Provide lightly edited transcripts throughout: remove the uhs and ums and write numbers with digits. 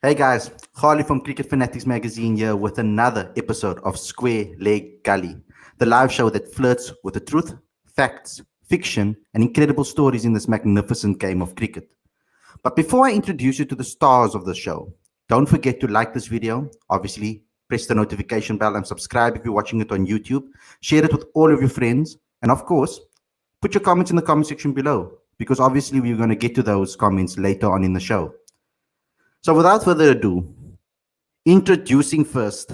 Hey guys, Khalid from Cricket Fanatics Magazine here with another episode of Square-Leg Gully, the live show that flirts with the truth, facts, fiction, and incredible stories in this magnificent game of cricket. But before I introduce you to the stars of the show, don't forget to like this video, obviously press the notification bell and subscribe if you're watching it on YouTube, share it with all of your friends, and of course, put your comments in the comment section below, because obviously we're going to get to those comments later on in the show. So without further ado, introducing first,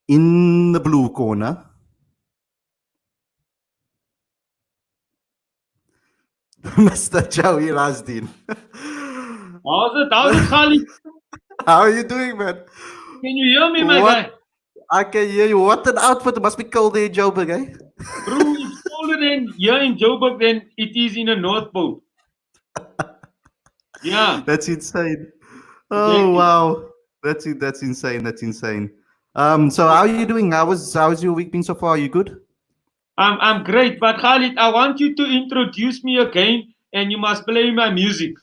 in the blue corner, Mr. Joey Rasdien. How's it, Khalid? How are you doing, man? Can you hear me, my guy? I can hear you. What an outfit. It must be cold there in Joburg, eh? Bro, it's colder than here in Joburg than it is in the North Pole. Yeah. That's insane. Oh, wow. That's it. That's insane. That's insane. So how are you doing? How's your week been so far? Are you good? I'm great, but Khalid, I want you to introduce me again and you must play my music.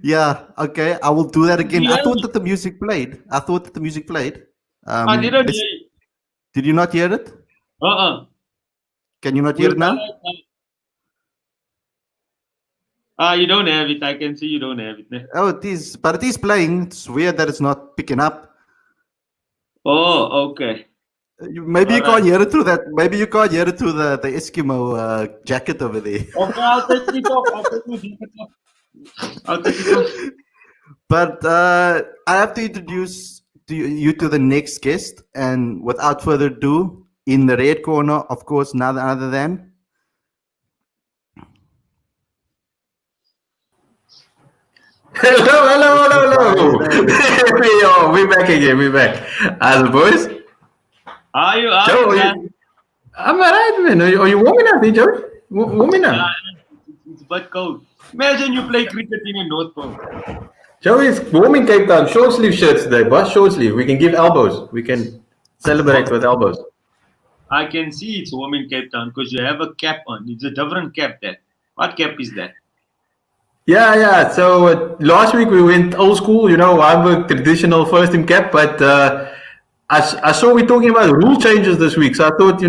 Yeah, okay. I will do that again. Yeah. I thought that the music played. I didn't hear it. Did you not hear it? Can you not hear it now? You don't have it. I can see you don't have it. Oh, it is. But it is playing. It's weird that it's not picking up. Oh, okay. Maybe you can't hear it through that. Maybe you can't hear it through the Eskimo jacket over there. Okay, I'll take it off. I'll take it off. But I have to introduce you to the next guest. And without further ado, in the red corner, of course, none other than... Hello. We're back again. We're back. How's it, boys? Are you? Joe, I'm alright, man. Are you warming up, Joe? Warming up? It's but cold. Imagine you play cricket in the North Pole. Joe is warm in Cape Town. Short sleeve shirts today, boss. Short sleeve. We can give elbows. We can celebrate with elbows. I can see it's warm in Cape Town because you have a cap on. It's a different cap there. What cap is that? Yeah. So last week we went old school. I'm a traditional first team cap, but I saw we talking about rule changes this week. So I thought,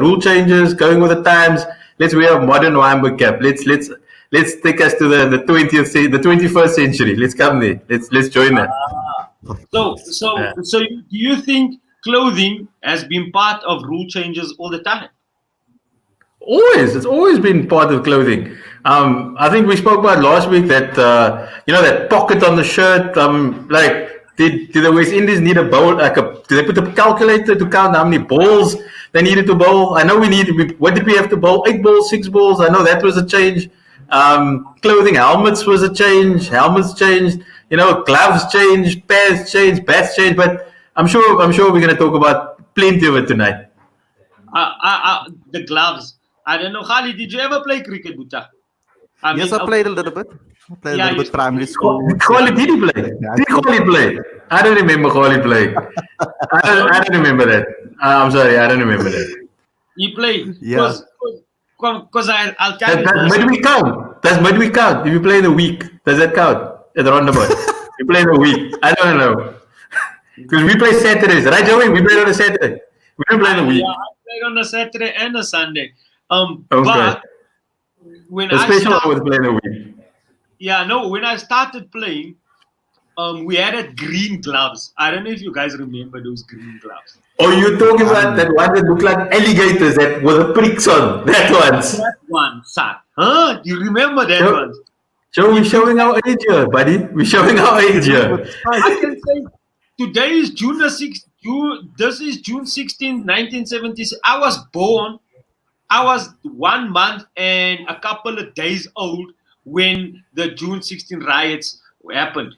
rule changes, going with the times. Let's wear a modern Weinberg cap. Let's take us to the 21st century. Let's come there. Let's join that. So do you think clothing has been part of rule changes all the time? Always. It's always been part of clothing. I think we spoke about last week that that pocket on the shirt. Did the West Indies need a bowl? Did they put a calculator to count how many balls they needed to bowl? I know what did we have to bowl? 8 balls, 6 balls. I know that was a change. Clothing, helmets was a change. Helmets changed. Gloves changed, pads changed, bats changed. But I'm sure we're going to talk about plenty of it tonight. The gloves. I don't know, Khalid. Did you ever play cricket, Buta? I played a little bit. I played a little bit primary school. Khalid, did he play? Did Khalid play? I don't remember Khalid playing. I don't remember that. I'm sorry, I don't remember that. He played. Yeah. Because I'll tell you. Does midweek count? Does midweek count? If you play in the week, does that count? At the roundabout. You play in the week. I don't know. Because we play Saturdays, right, Joey? We play on a Saturday. We don't play in the week. Yeah, I played on a Saturday and a Sunday. Okay. But when I was playing the week. Yeah, no. When I started playing, we had green gloves. I don't know if you guys remember those green gloves. Oh, you're talking about that one that looked like alligators that with the pricks on. That one, son. Huh? You remember that one? So we're showing our age here, buddy. We're showing our age here. I can say today is June the 6th. This is June 16th, 1976. I was born. I was 1 month and a couple of days old when the June 16 riots happened,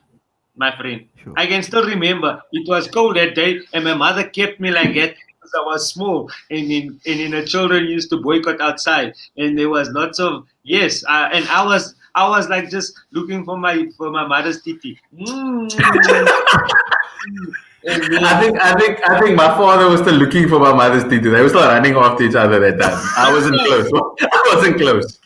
my friend. Sure. I can still remember. It was cold that day, and my mother kept me like that because I was small, and the children used to boycott outside, and there was lots of and I was like just looking for my mother's titty. I think my father was still looking for my mother's teeth. They were still running after each other that time. I wasn't close.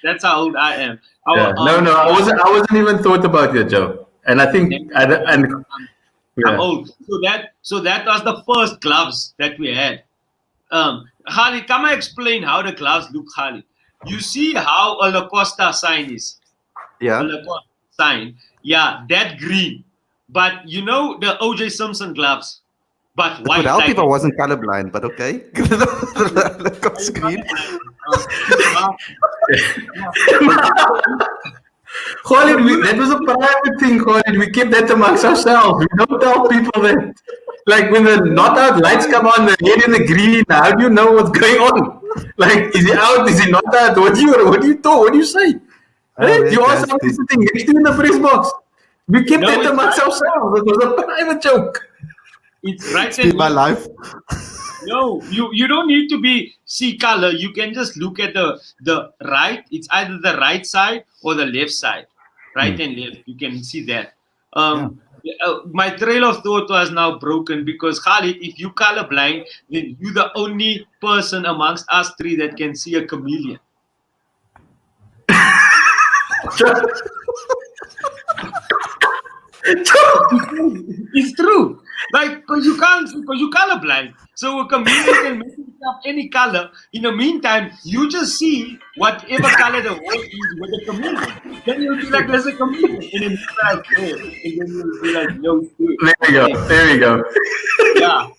That's how old I am. Yeah. No, I wasn't even thought about it, Joe. And I think, I'm yeah. old. So that was the first gloves that we had. Khalid, come and explain how the gloves look, Khalid. You see how a Lacosta sign is? Yeah. A Lacosta sign. Yeah, that green. But you know the O.J. Simpson gloves, but It white. would help like if I wasn't colorblind, but okay. Look on screen. Khalid, that was a private thing, Khalid. We keep that amongst ourselves. We don't tell people that. Like when the not out lights come on, the red and the green, how do you know what's going on? Like, is he out? Is he not out? What do you do? What do you say? Right? You are somebody sitting next to you in the press box. We keep that amongst ourselves. It was a private joke. It's right. It's my life. No, you don't need to see color. You can just look at the right. It's either the right side or the left side. Right and left. You can see that. My trail of thought was now broken because Khalid, if you colorblind, then you're the only person amongst us three that can see a chameleon. It's true. Like, because you're colorblind. So a chameleon can make himself any color. In the meantime, you just see whatever color the world is with the chameleon. Then you'll be like, there's a chameleon. And then you'll be like, oh. And then you'll be like, no. There we go. Yeah.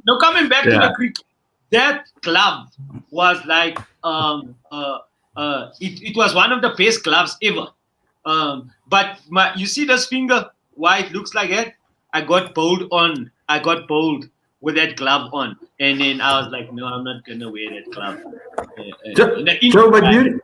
Now coming back to the cricket, that club was like, it was one of the best gloves ever. But you see this finger, why it looks like that? I got bowled with that glove on, and then I was like, no, I'm not gonna wear that glove. Joe, but do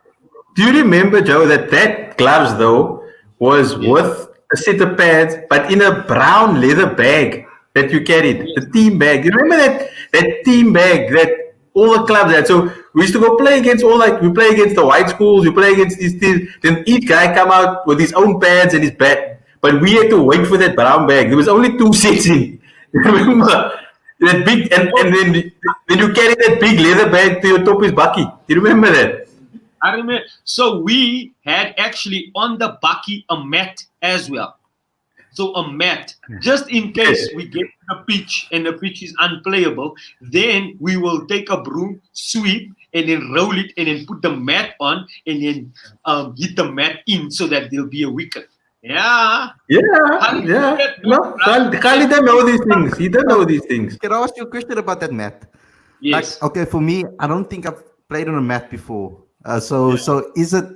you remember, Joe, that gloves though was with a set of pads, but in a brown leather bag that you carried, the team bag. You remember that team bag that all the clubs had? So we used to go play against we play against the white schools, we play against these teams. Then each guy come out with his own pads and his bat. But we had to wait for that brown bag. There was only 2 sets in. Remember that big, and then you carry that big leather bag to your top is bucky. You remember that? I remember. So we had actually on the bucky a mat as well. So a mat, just in case we get to the pitch and the pitch is unplayable, then we will take a broom, sweep, and then roll it, and then put the mat on, and then hit the mat in so that there'll be a wicket. Yeah. No, Khalid doesn't know these things. He doesn't know these things. Can I ask you a question about that mat? Yes. Like, okay, for me, I don't think I've played on a mat before. So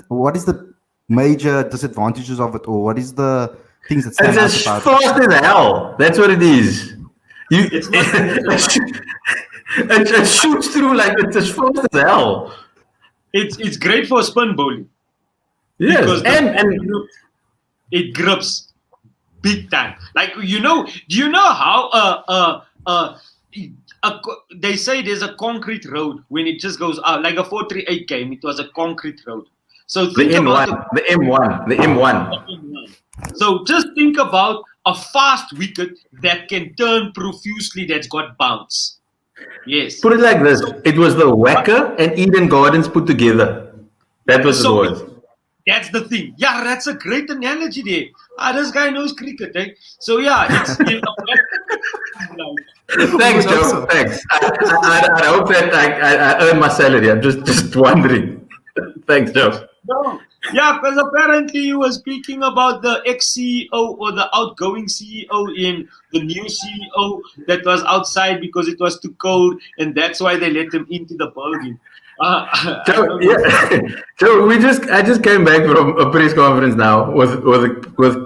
what is the major disadvantages of it, or what is the things that stand out It's as about fast as hell. That's what it is. It shoots through like it's as fast as hell. It's great for spin bowling. Yes, Because and it grips big time. Like, do you know how they say there's a concrete road when it just goes out, like a 438 game, it was a concrete road. So think about the M1. So just think about a fast wicket that can turn profusely, that's got bounce. Yes. Put it like this: it was the Whacker and Eden Gardens put together. That was the word. That's the thing. Yeah, that's a great analogy there. This guy knows cricket, eh? So yeah, it's Thanks, Joe. Thanks. I hope that I earn my salary. I'm just wondering. Thanks, Joe. No. Yeah, because apparently he was speaking about the ex-CEO or the outgoing CEO in the new CEO that was outside because it was too cold, and that's why they let him into the building. So I just came back from a press conference now with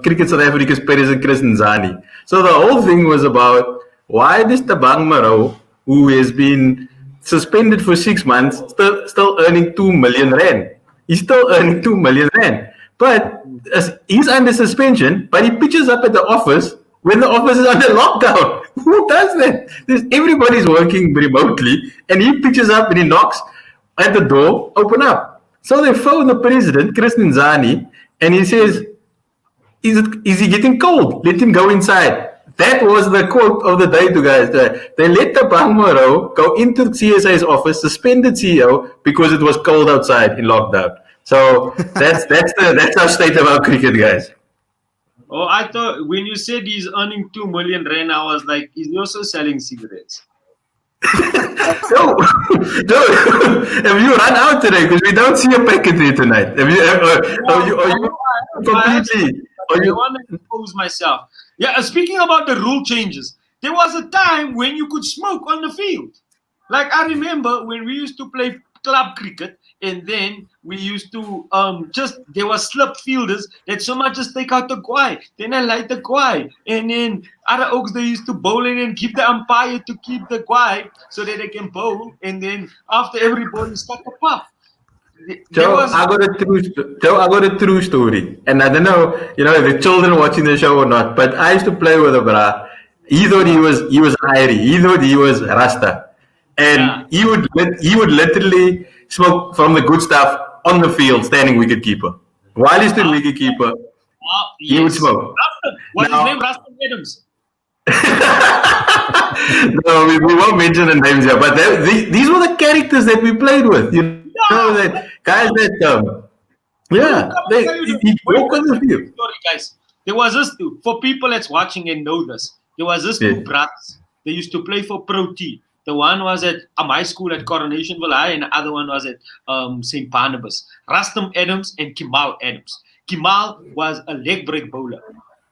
Cricket South Africa's president Chris Nzani. So the whole thing was about why this Tabang Maro, who has been suspended for 6 months, still earning 2 million rand. He's still earning 2 million rand, but he's under suspension. But he pitches up at the office when the office is under lockdown. Who does that? Everybody's working remotely, and he pitches up and he knocks at the door, open up. So they phone the president, Chris Nzani, and he says, is he getting cold? Let him go inside. That was the quote of the day to guys. They let the Bangmaro go into CSA's office, suspended CEO, because it was cold outside in lockdown. So that's our state of our cricket, guys. Oh, I thought when you said he's earning 2 million rand, I was like, is he also selling cigarettes? No, no. Have you run out today? Because we don't see a packet here tonight. Have you? Are you completely? I want to impose myself. Yeah, speaking about the rule changes, there was a time when you could smoke on the field. Like I remember when we used to play club cricket, and then we used to there were slip fielders that so much just take out the guy, then I light the guy, and then other oaks they used to bowl in and give the umpire to keep the guy so that they can bowl, and then after every ball you start to puff. Joe, I got a true story, and I don't know, if the children watching the show or not, but I used to play with a brah. He thought he was Irie. He thought he was Rasta. And he would literally smoke from the good stuff on the field, standing wicketkeeper. While he stood wicketkeeper, he would smoke. What's his name? Rastam Adams. No, we won't mention the names here, but these were the characters that we played with. That guys that he broke on the field. Sorry, guys. There was this for people that's watching and know this. There was this two brothers. They used to play for Pro T. The one was at my school at Coronationville High, and the other one was at St. Barnabas. Rastam Adams and Kemal Adams. Kemal was a leg break bowler.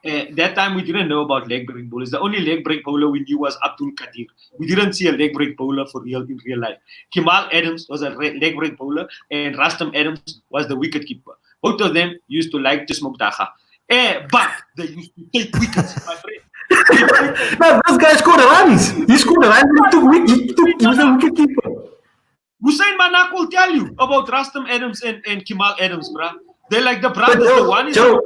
That time we didn't know about leg break bowlers. The only leg break bowler we knew was Abdul Kadir. We didn't see a leg break bowler in real life. Kemal Adams was a leg break bowler, and Rastam Adams was the wicket keeper. Both of them used to like to smoke dacha. But they used to take wickets, my friend. No, this guy scored runs. He scored runs. He was a wicket keeper. Hussein Manak will tell you about Rastam Adams and Kemal Adams, bruh. They're like the brothers. But, the one is Joe,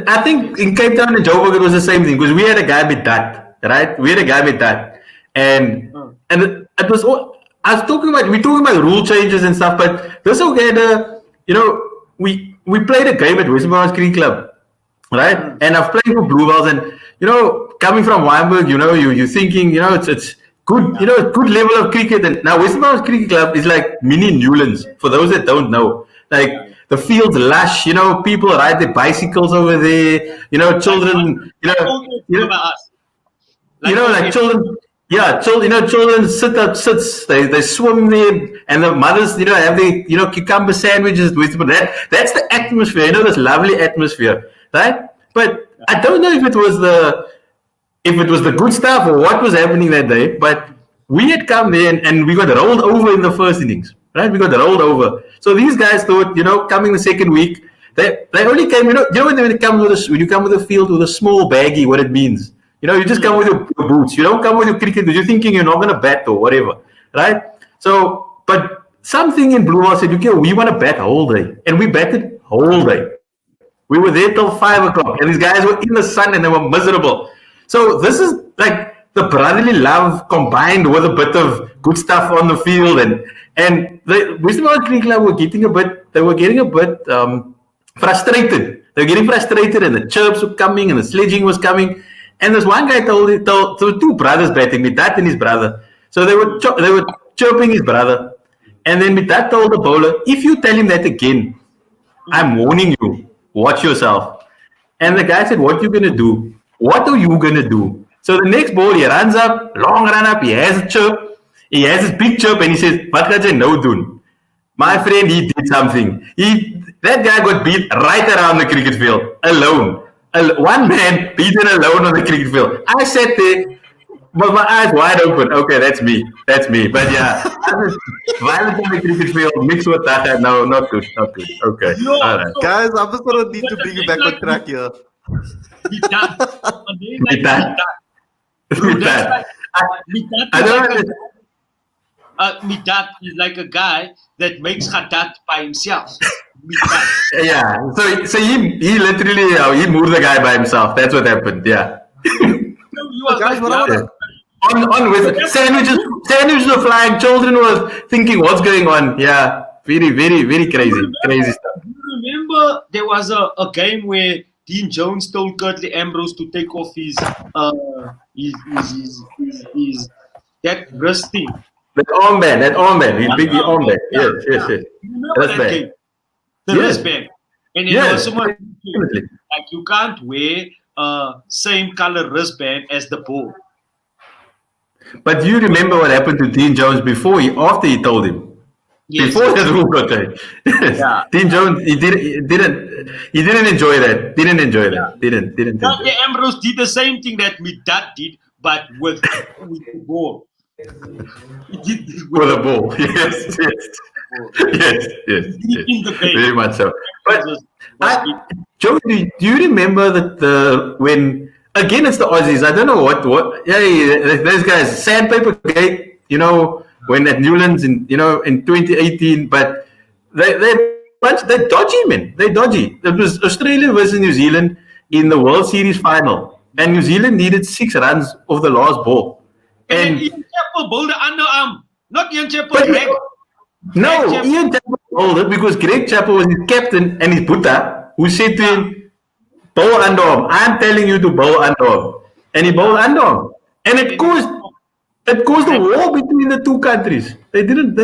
I think in Cape Town and Joburg it was the same thing, because we had a guy with that, right? We had a guy with that, and it was all. We're talking about rule changes and stuff, but this okay, we played a game at Westmoreland Cricket Club, right? And I've played for Bluebells, and coming from Wynberg, you're thinking, it's good, good level of cricket. And now Westmoreland Cricket Club is like mini Newlands for those that don't know. Like the field's lush, people ride their bicycles over there, children, children. Yeah, children sits, they swim there, and the mothers, have the, cucumber sandwiches with them. That's the atmosphere, this lovely atmosphere, right? But I don't know if it was the good stuff or what was happening that day, but we had come there and we got rolled over in the first innings, right? We got rolled over. So these guys thought, coming the second week, they only came, when you come with a field with a small baggie, what it means. You just come with your boots. You don't come with your cricket because you're thinking you're not going to bat or whatever, right? So, but something in Blue Ball said, okay, we want to bat whole day. And we batted whole day. We were there till 5 o'clock. And these guys were in the sun and they were miserable. So this is like the brotherly love combined with a bit of good stuff on the field. And the Westmoreland Cricket Club were getting a bit frustrated. They were getting frustrated, and the chirps were coming and the sledging was coming. And this one guy told so two brothers batting, Mitat and his brother. So they were chirping his brother. And then Mitat told the bowler, if you tell him that again, I'm warning you, watch yourself. And the guy said, what are you going to do? What are you going to do? So the next ball, he runs up, long run up, he has a chirp. He has his big chirp and he says, what can I no do? My friend, he did something. That guy got beat right around the cricket field, alone. One man beaten alone on the cricket field. I sat there with my eyes wide open. Okay, that's me. But yeah, violence on the cricket field mixed with that. No, not good. Okay. No, all right. Guys, I'm just going to need to bring you back on track here. Midat is like a guy that makes Haddad by himself. Yeah, so he literally he moved the guy by himself. That's what happened. Yeah. Guys, on with sandwiches were flying. Children were thinking, "What's going on?" Yeah, very, very, very crazy stuff. You remember there was a game where Dean Jones told Curtly Ambrose to take off his that wrist thing. That armband. He picked the armband. Yes. You remember that game? The wristband. And then there was so much, like you can't wear same color wristband as the ball. But you remember what happened to Dean Jones after he told him? Yes, before that rule got changed. Yeah. Dean Jones, he didn't enjoy that. Didn't enjoy that. Didn't enjoy Dr. Ambrose did the same thing that Midat did, but with the ball. He did with the ball. Yes. In the game. Very much so. But Joey, do you remember that when again it's the Aussies? I don't know what. Yeah, those guys sandpaper gate. You know, when at Newlands in 2018, but they're dodgy, man. They're dodgy. It was Australia versus New Zealand in the World Series final, and New Zealand needed 6 runs off the last ball. And Ian Chappell bowled the underarm, not Ian Chappell. Greg. No, Ian Chappell bowled it because Greg Chappell was his captain and his Buddha, who said to him, bowl underarm. I'm telling you to bowl underarm. And he bowled underarm. And it caused a war between the two countries. They didn't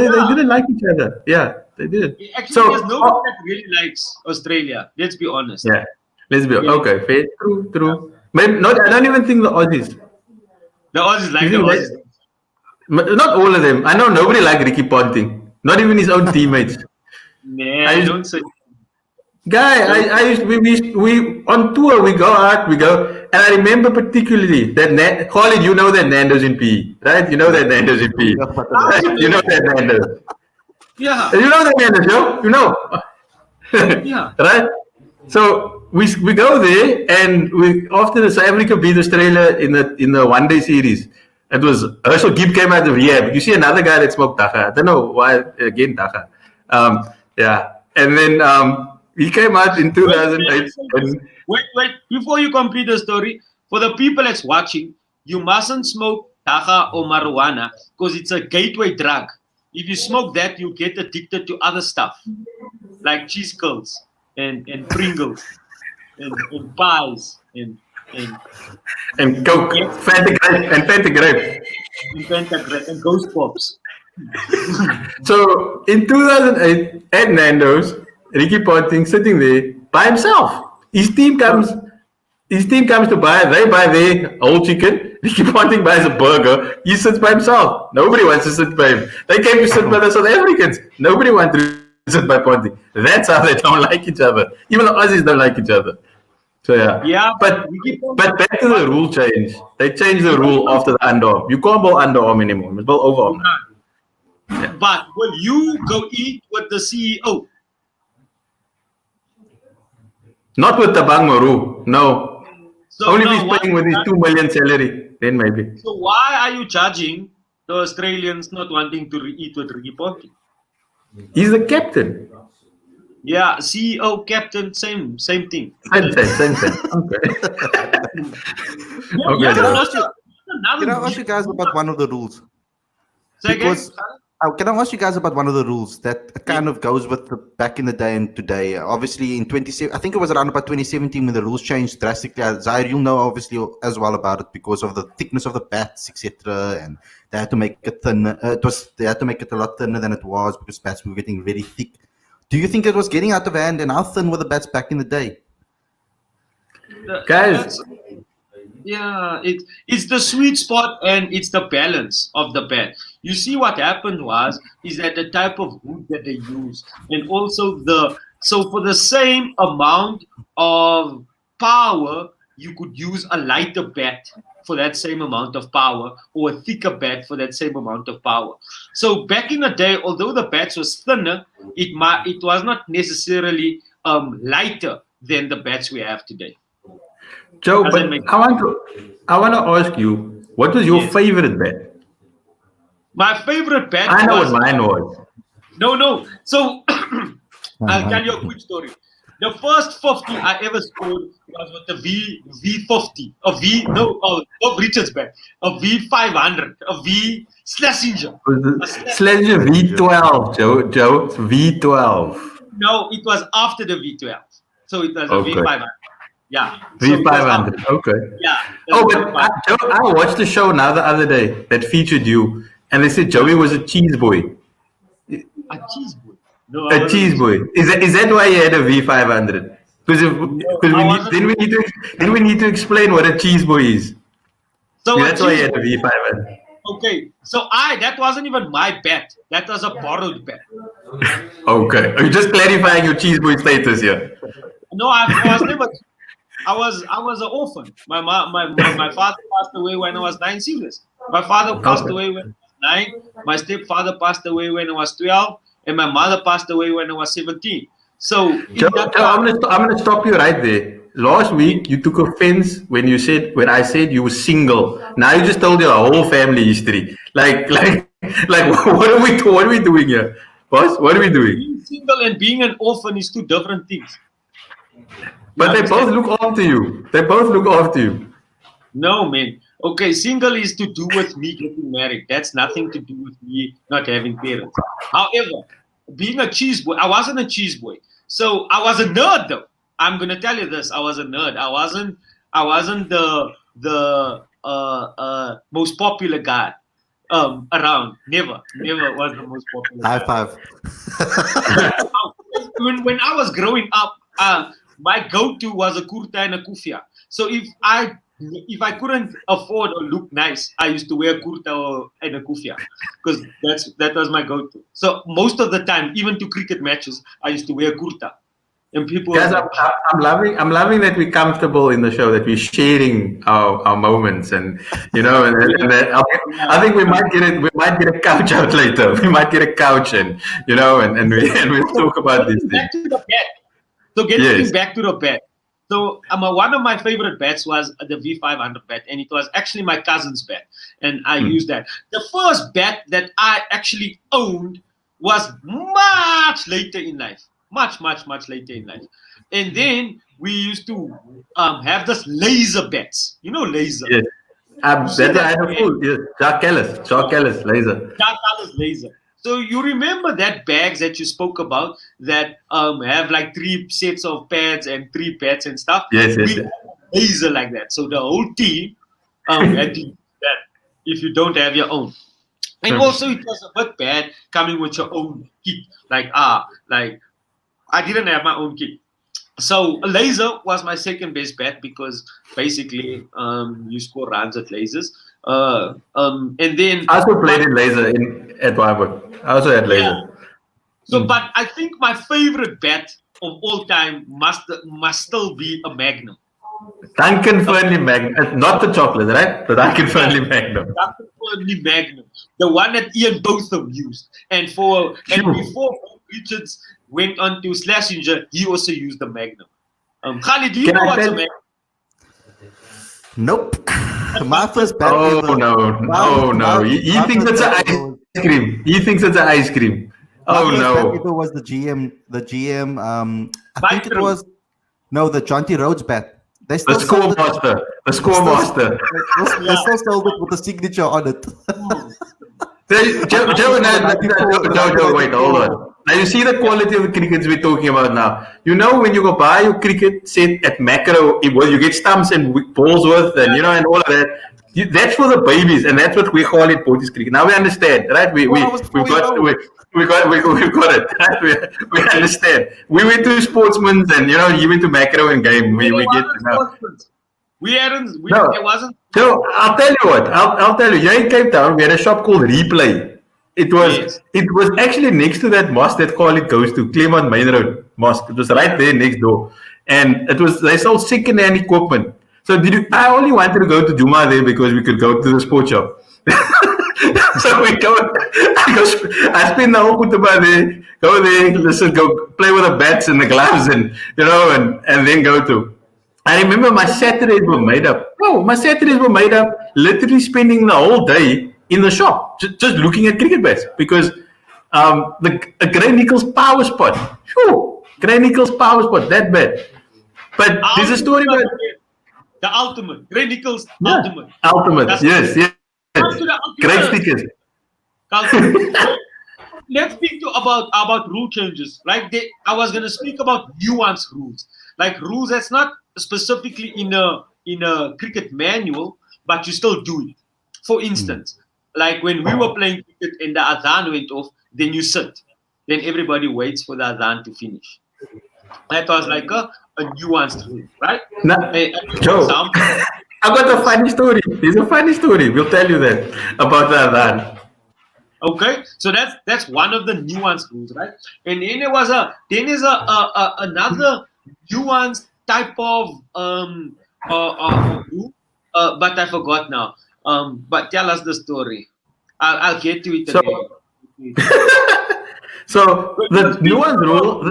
like each other. Yeah, they didn't. Actually, there's nobody that really likes Australia. Let's be honest. Yeah, let's be honest. Okay, fair, true. Maybe not. I don't even think the Aussies. The Aussies like the Aussies. Not all of them. I know nobody liked Ricky Ponting. Not even his own teammates. I don't say. Guy, we on tour, we go out, and I remember particularly that Khalid, you know that Nando's in PE, right? You know that Nando's in PE. Right? You know that Nando's. Yeah. You know that Nando's, yo? You know. Yeah. Right? So we go there, and after the South Africa beat Australia in the one-day series, it was Herschel Gibb came out of rehab. You see another guy that smoked dacha. I don't know why again dacha. Yeah, and then he came out in 2008. Wait! Before you complete the story, for the people that's watching, you mustn't smoke dacha or marijuana because it's a gateway drug. If you smoke that, you get addicted to other stuff like cheese curls and Pringles and pies and Coke, Fanta Grape, and Ghost Pops. So in 2008 at Nando's, Ricky Ponting sitting there by himself. His team comes to buy. They buy their whole chicken. Ricky Ponting buys a burger. He sits by himself. Nobody wants to sit by him. They came to sit by the South Africans. Nobody wants to sit by Ponting. That's how they don't like each other. Even the Aussies don't like each other. So yeah. But back to the rule change. They changed the rule after the underarm. You can't bowl underarm anymore. You bowl overarm. Yeah. But will you go eat with the CEO? Not with Tabang Maru. No. So only if he's paying with his 2 million salary. Then maybe. So why are you judging the Australians not wanting to eat with Ricky Ponting? He's the captain. Yeah, CEO, captain, same thing. Same thing. Okay. Can I ask you guys about one of the rules? Can I ask you guys about one of the rules that kind of goes with the back in the day and today? Obviously, in 2017, I think it was around about 2017 when the rules changed drastically. Zaahir, you'll know obviously as well about it because of the thickness of the bats, etc. And they had to make it thinner. They had to make it a lot thinner than it was because bats were getting very thick. Do you think it was getting out of hand, and how thin were the bats back in the day? Guys. Yeah, it's the sweet spot and it's the balance of the bat. You see what happened is that the type of wood that they use and also so for the same amount of power, you could use a lighter bat for that same amount of power or a thicker bat for that same amount of power. So back in the day, although the bats was thinner, it was not necessarily lighter than the bats we have today. Joe, but I want to ask you, what was your favorite bat? My favorite bat I know what mine was. No. So I'll tell you a quick story. The first 50 I ever scored was with the V50, of Richards bat, a V500, a V Schlesinger. Schlesinger V12, Joe, it's V12. No, it was after the V12. So it was a V500. Yeah. V500, okay. Yeah. Oh, but I watched the show now the other day that featured you, and they said Joey was a cheese boy. A cheese boy. No, A cheese boy. Is that why he had a V500? Because then we need to explain what a cheese boy is. So That's why he had a V500. Okay, so that wasn't even my bet. That was a borrowed bet. Okay, are you just clarifying your cheese boy status here? No, I was never. I was an orphan. My father passed away when I was 9. Serious. My father passed away when I was 9. My stepfather passed away when I was 12, and my mother passed away when I was 17. So Joe, I'm gonna stop you right there. Last week you took offense when I said you were single. Now you just told your whole family history. Like what are we doing here, boss? What are we doing? Being single and being an orphan is 2 different things. But they both look after you. No, man. Okay, single is to do with me getting married. That's nothing to do with me not having parents. However, being a cheese boy, I wasn't a cheese boy. So I was a nerd, though. I'm gonna tell you this: I was a nerd. I wasn't the most popular guy around. Never was the most popular. High five. When I was growing up, my go-to was a kurta and a kufia. So if I couldn't afford or look nice, I used to wear kurta and a kufia because that was my go-to. So most of the time, even to cricket matches, I used to wear kurta. And people, guys, I'm loving that we're comfortable in the show, that we're sharing our moments, and I think we might get a couch out later. We might get a couch and we'll talk about these things. Back to the bet. So getting back to the bet. So one of my favorite bets was the V500 bet, and it was actually my cousin's bet, and I used that. The first bet that I actually owned was much later in life. Much later in life. And then we used to have this laser bets. You know laser? Yes. That I had a fool. Yes. Jacques Ellis, laser. Jacques Ellis, laser. So you remember that bags that you spoke about that have like 3 sets of pads and 3 pads and stuff? Yes. We had a laser like that. So the whole team had to do that if you don't have your own. And also it was a bit bad coming with your own kit. Like I didn't have my own kit. So a laser was my second best bet because basically you score runs at lasers. And then I also played in laser at Wyburg. I also had laser. Yeah. So, but I think my favorite bet of all time must still be a Magnum. Duncan Fernley Magnum, not the chocolate, right? The Duncan Fernley Magnum. Duncan Fernley Magnum, the one that Ian Botham used, and before Richards went on to Schlesinger, he also used the Magnum. Khalid, do you know what's a Magnum? Nope. My first bet. Oh no! He thinks it's an ice cream. He thinks it's an ice cream. Oh no! It was the GM. I think it was the Jonty Rhodes bet. They still The score master. They still sold it with a signature on it. Joe, wait, hold on. Now you see the quality of the crickets we're talking about now. You know when you go buy your cricket set at Macro, you get stumps and balls worth and and all of that. That's for the babies, and that's what we call it Portis cricket. Now we understand, right? We've got it. Right? We understand. We went to Sportsman's, and you went to Macro and Game. We get to know. It wasn't. So I'll tell you what. I'll tell you. Here in Cape Town, we had a shop called Replay. It was actually next to that mosque that Khalid goes to, Claremont Main Road Mosque. It was right there next door, and they sold second-hand equipment. So I only wanted to go to Juma there because we could go to the sports shop. So we go. I spend the whole khutbah there. Go there, listen, go play with the bats and the gloves, and then go to. I remember my Saturdays were made up. My Saturdays were made up literally spending the whole day in the shop, just looking at cricket bats, because a Grey Nicholls power spot. Grey Nicholls power spot, that bad. But there's a story about the ultimate. Grey Nicholls ultimate. Ultimate, yes. Great stickers. Let's speak about rule changes. I was gonna speak about nuanced rules. Like rules that's not specifically in a cricket manual, but you still do it. For instance, like when we were playing cricket and the adhan went off, then you sit. Then everybody waits for the adhan to finish. That was like a nuanced rule, right? Now, Joe, Example. I've got a funny story. There's a funny story. We'll tell you that about the adhan. Okay, so that's one of the nuanced rules, right? And then there's another nuanced type of rule, but I forgot now. But tell us the story. I'll get to it again. So the nuanced rule,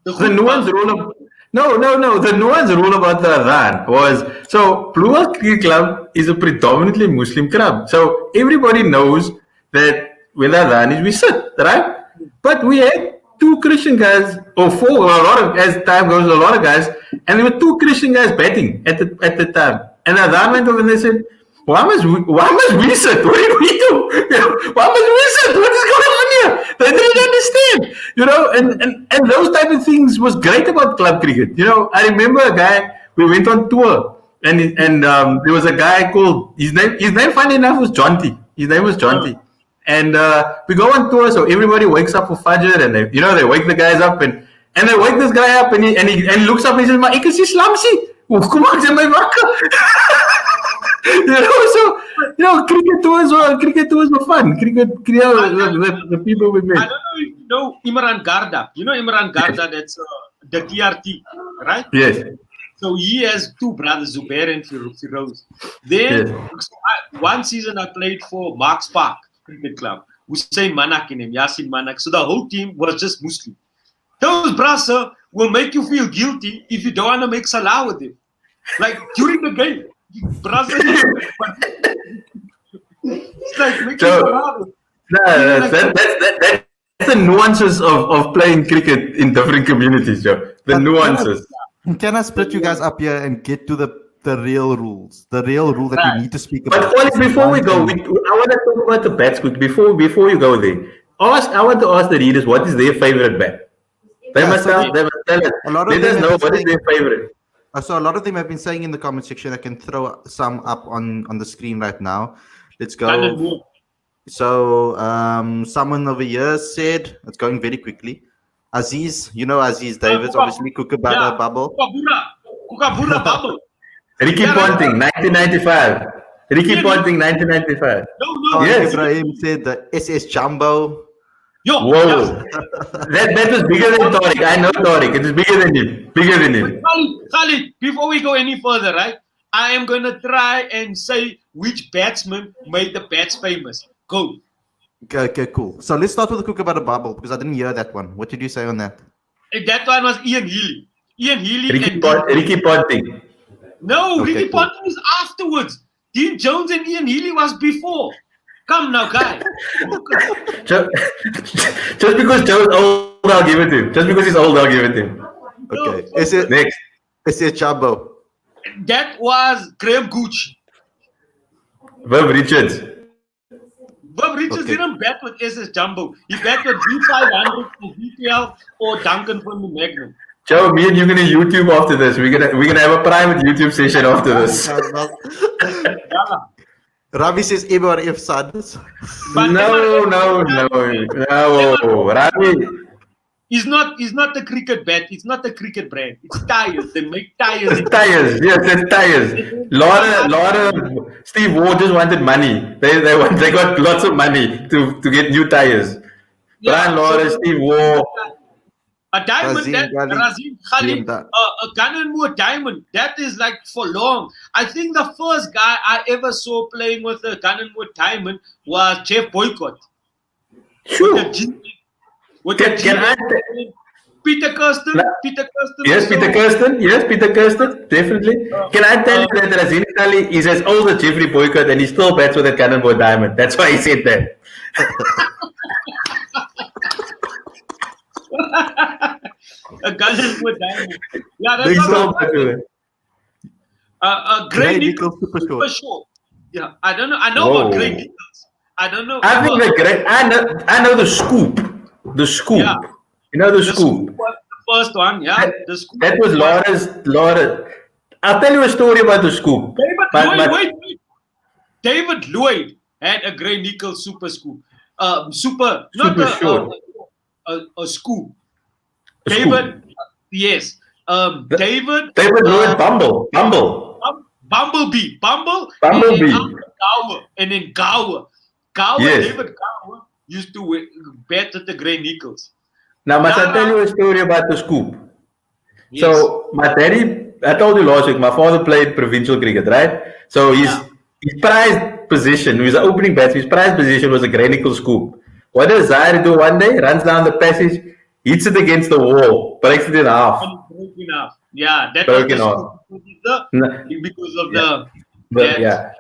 the nuanced rule of the nuanced rule about the adhan was, so Blue Whale Cricket Club is a predominantly Muslim club, so everybody knows that when the adhan is, we sit, right? But we had two Christian guys, or four, a lot of, as time goes, a lot of guys, and there were two Christian guys batting at the time, and the adhan went over and they said, why must we sit? What did we do? Why must we sit? What is going on here? They didn't understand, and those type of things was great about club cricket. I remember a guy, we went on tour, and there was a guy called, his name funny enough was Jonty. His name was Jonty. And we go on tour, so everybody wakes up for Fajr, and they wake the guys up, and they wake this guy up, and he looks up and he says, "Maar ek is Islamsi. Hoekom maak jy my wakker?" Cricket tours were fun. The people we met. I don't know if you know Imran Garda. You know Imran Garda, that's the TRT, right? Yes. So he has two brothers, Zubair and Firoz. Then one season I played for Marks Park Cricket Club. Hussein Manak in him, Yasin Manak. So the whole team was just Muslim. Those brothers will make you feel guilty if you don't want to make salah with them. Like during the game. Brothers, it's like making salah. That's the nuances of playing cricket in different communities, Joe. The nuances. Can I split you guys up here and get to the real rules? The real rule that we need to speak about. But Khalid, before we go, I want to talk about the bats quick. Before you go there, I want to ask the readers what is their favorite bat. They must tell us. Let us know what is their favorite. So a lot of them have been saying in the comment section. I can throw some up on the screen right now. Let's go. So someone over here said, it's going very quickly. Aziz, Aziz Davids, obviously Kookaburra Bubble. Kookaburra Bubble. Ricky Ponting, 1995. Ricky Ponting, 1995. No. Yes. Ibrahim said the SS Jumbo. Whoa. That was bigger than Tariq. I know Tariq. It is bigger than him. Khalid, before we go any further, right? I am going to try and say which batsman made the bats famous. Go. Okay, cool. So let's start with the Kookaburra Bubble because I didn't hear that one. What did you say on that? That one was Ian Healy. Ricky Ponting. No, okay, Ricky Ponting is afterwards. Dean Jones and Ian Healy was before. Come now, guy. Just because Joe's old, I'll give it to him. Just because he's old, I'll give it to him. Okay. Next. SS Jumbo. That was Graham Gooch. Bob Richards. Bob Richards didn't bat with SS Jumbo. He bat with V500 or V12 or Duncan from the Magnum. Joe, me and you're gonna YouTube after this. We're gonna have a private YouTube session after this. Ravi says MRF Sons. No. Ravi. It's not the cricket bat. It's not the cricket brand. It's tires. They make tires. It's tires. Yes, it's tires. Laura, Steve Waugh just wanted money. They got lots of money to get new tires. Brian Laura, Steve Waugh. A diamond, Razim Khalid, a Gunn & diamond, that is like for long. I think the first guy I ever saw playing with a Gunn & diamond was Jeff Boycott. Sure. Peter Kirsten. Yes, Peter Kirsten, definitely. Can I tell you that Razim Khalid is as old as Jeffrey Boycott and he still bats with a Gunn & diamond? That's why he said that. A Gunn & diamond. Yeah, that's not Gray Nicholls super short. Yeah, I don't know. I know about Gray Nicholls. I don't know. I think the Gray. I know the Scoop. The Scoop. Yeah. You know the Scoop. Was the first one. Yeah. The Scoop. That was Laura's. I'll tell you a story about the Scoop. David Lloyd. had a Gray Nicholls super scoop. Not Super a, short. a scoop. A David, scoop. yes. David. David ruined Bumble. Bumblebee. Bumblebee. And then Gower. Yes. David Gower used to bet at the Gray Nicholls. Now, must I tell you a story about the scoop? Yes. So, my daddy, I told you last week, my father played provincial cricket, right? So, his prized position, his opening batsman, his prized position was a Gray Nicholls scoop. What does Zaahir do one day? Runs down the passage, hits it against the wall, breaks it in half. Broken half. Yeah, that Broken was off. because of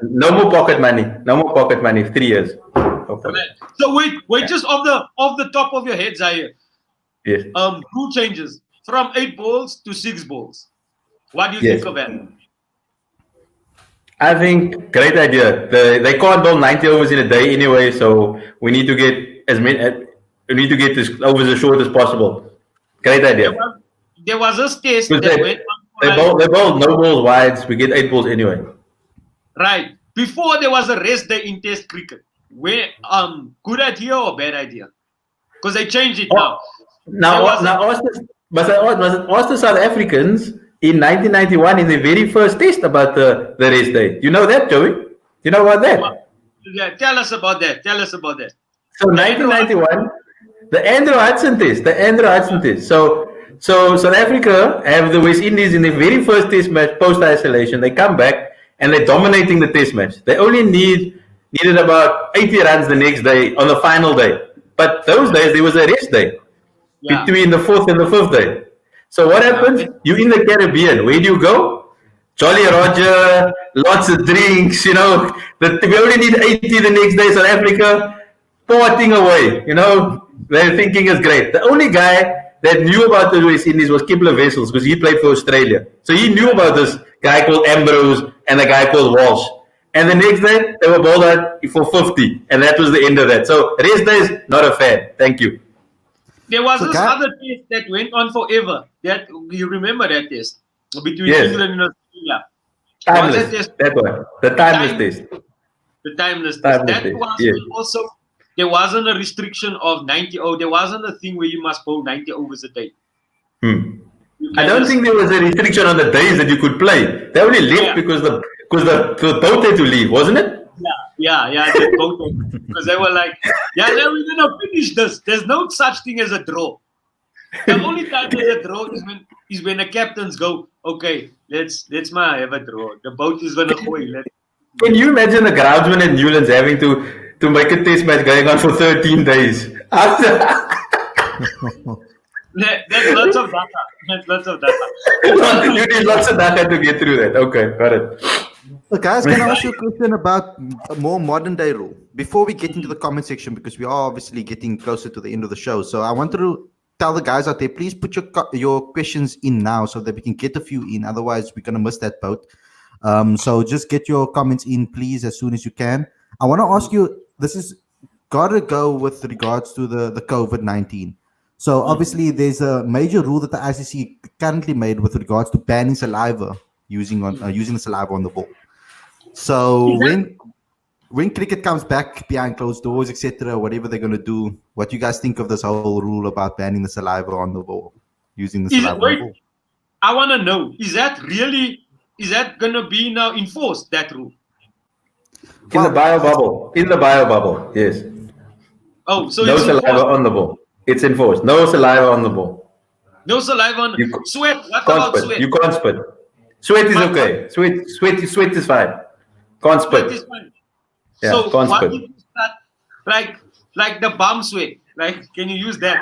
No more pocket money. No more pocket money. 3 years. So wait, just off the top of your head, Zaahir. Yes. Rule changes from 8 balls to 6 balls. What do you think of that? I think great idea. They can't bowl 90 overs in a day anyway, so we need to get this overs as short as possible. Great idea. There was a test that went on. They bowl no balls wides. We get 8 balls anyway. Right. Before there was a rest day in Test cricket. Where good idea or bad idea? Because they changed it now. Ask the South Africans in 1991 in the very first test about the rest day. You know that, Joey? You know about that? Yeah, tell us about that. So 1991, the Andrew Hudson test. So South Africa have the West Indies in the very first test match post-isolation. They come back and they're dominating the test match. They only needed about 80 runs the next day on the final day. But those days there was a rest day between the 4th and the 5th day. So what happens? You're in the Caribbean. Where do you go? Jolly Roger, lots of drinks, we only need 80 the next day. South Africa, partying away, they're thinking it's great. The only guy that knew about the West Indies was Kibler Wessels because he played for Australia. So he knew about this guy called Ambrose and a guy called Walsh. And the next day, they were bowled out for 50. And that was the end of that. So rest days, not a fan. Thank you. There was this other test that went on forever. You remember that test? Between England and Australia. Timeless. That one. The timeless test. The timeless test. That was also, there wasn't a restriction of 90 overs. There wasn't a thing where you must bowl 90 overs a day. I don't think there was a restriction on the days that you could play. They only left because the boat had to leave, wasn't it? Yeah, they both because they were like, we're gonna finish this. There's no such thing as a draw. The only time there's a draw is when the captains go, okay, let's have a draw. The boat is gonna go. Can you imagine the groundsman at Newlands having to make a test match going on for 13 days? That's lots of data. You need lots of data to get through that. Okay, got it. So guys, can I ask you a question about a more modern day rule before we get into the comment section, because we are obviously getting closer to the end of the show. So I wanted to tell the guys out there, please put your questions in now so that we can get a few in. Otherwise, we're going to miss that boat. So just get your comments in, please, as soon as you can. I want to ask you, this is got to go with regards to the COVID-19. So obviously, there's a major rule that the ICC currently made with regards to banning saliva, using the saliva on the ball. So when cricket comes back behind closed doors, etc., whatever they're going to do, what you guys think of this whole rule about banning the saliva on the ball, using the saliva on the ball? I want to know, is that going to be now enforced, that rule? In the bio bubble, yes. Oh, so no saliva on the ball. It's enforced. No saliva on the ball. No saliva on sweat. What about sweat? You can't spit. Sweat is okay. Sweat is fine. Can't spit. Sweat is fine. Yeah, so can't what spit. if you start like the bum sweat? Like, can you use that?